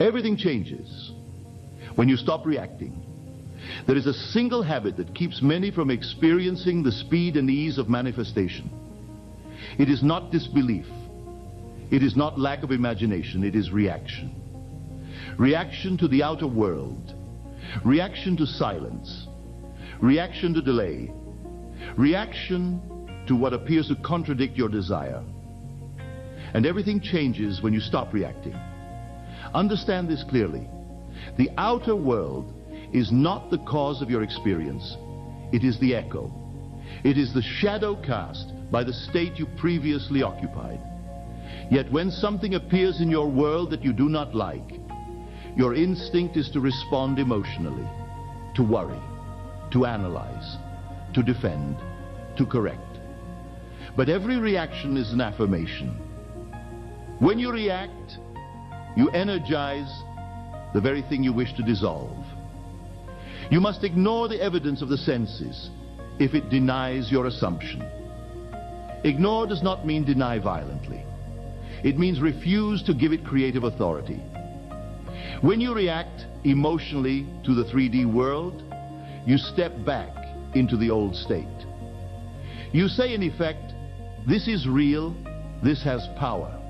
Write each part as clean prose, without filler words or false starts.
Everything changes when you stop reacting. There is a single habit that keeps many from experiencing the speed and ease of manifestation. It is not disbelief. It is not lack of imagination. It is reaction. Reaction to the outer world. Reaction to silence. Reaction to delay. Reaction to what appears to contradict your desire. And everything changes when you stop reacting. Understand this clearly. The outer world is not the cause of your experience. It is the echo. It is the shadow cast by the state you previously occupied. Yet when something appears in your world that you do not like, your instinct is to respond emotionally, to worry, to analyze, to defend, to correct. But every reaction is an affirmation. When you react, you energize the very thing you wish to dissolve. You must ignore the evidence of the senses if it denies your assumption. Ignore does not mean deny violently. It means refuse to give it creative authority. When you react emotionally to the 3D world, you step back into the old state. You say, in effect, this is real, this has power.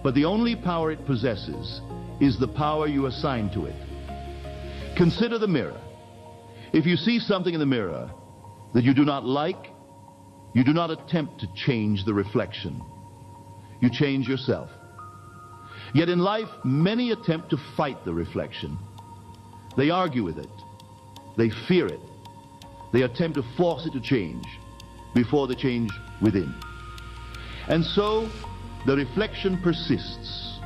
But the only power it possesses is the power you assign to it. Consider the mirror. If you see something in the mirror that you do not like, you do not attempt to change the reflection. You change yourself. Yet in life, many attempt to fight the reflection. They argue with it. They fear it. They attempt to force it to change before the change within. And so, the reflection persists.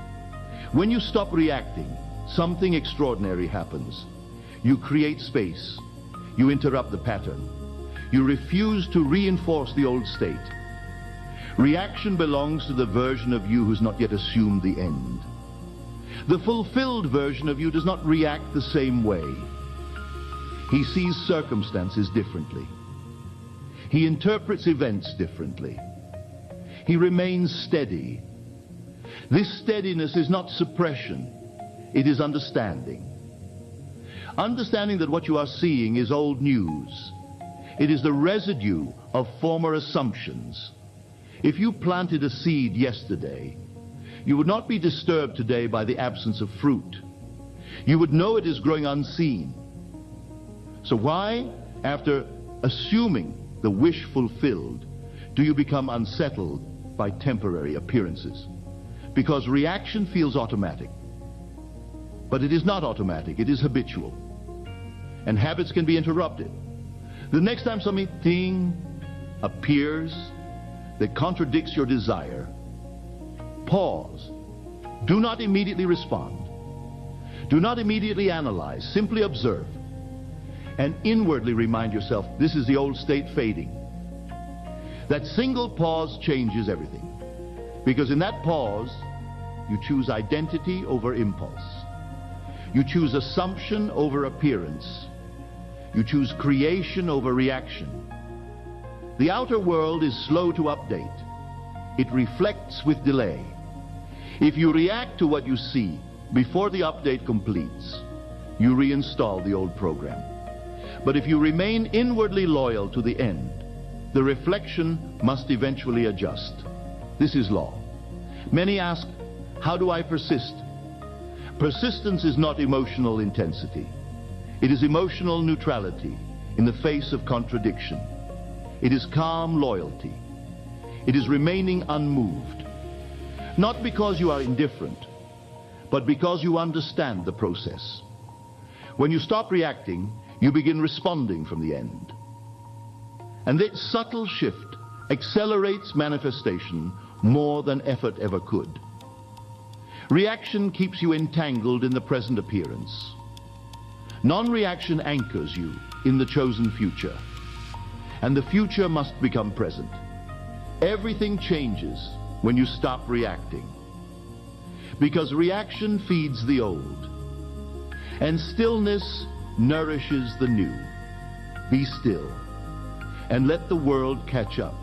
When you stop reacting, something extraordinary happens. You create space. You interrupt the pattern. You refuse to reinforce the old state. Reaction belongs to the version of you who's not yet assumed the end. The fulfilled version of you does not react the same way. He sees circumstances differently. He interprets events differently. He remains steady. This steadiness is not suppression. It is understanding. Understanding that what you are seeing is old news. It is the residue of former assumptions. If you planted a seed yesterday, you would not be disturbed today by the absence of fruit. You would know it is growing unseen. So why, after assuming the wish fulfilled, do you become unsettled by temporary appearances? Because reaction feels automatic. But it is not automatic, it is habitual. And habits can be interrupted. The next time something appears that contradicts your desire, pause. Do not immediately respond. Do not immediately analyze. Simply observe. And inwardly remind yourself, this is the old state fading. That single pause changes everything. Because in that pause, you choose identity over impulse. You choose assumption over appearance. You choose creation over reaction. The outer world is slow to update. It reflects with delay. If you react to what you see before the update completes, you reinstall the old program. But if you remain inwardly loyal to the end, the reflection must eventually adjust. This is law. Many ask, how do I persist? Persistence is not emotional intensity. It is emotional neutrality in the face of contradiction. It is calm loyalty. It is remaining unmoved. Not because you are indifferent, but because you understand the process. When you stop reacting, you begin responding from the end. And this subtle shift accelerates manifestation more than effort ever could. Reaction keeps you entangled in the present appearance. Non-reaction anchors you in the chosen future. And the future must become present. Everything changes when you stop reacting. Because reaction feeds the old. And stillness nourishes the new. Be still and let the world catch up.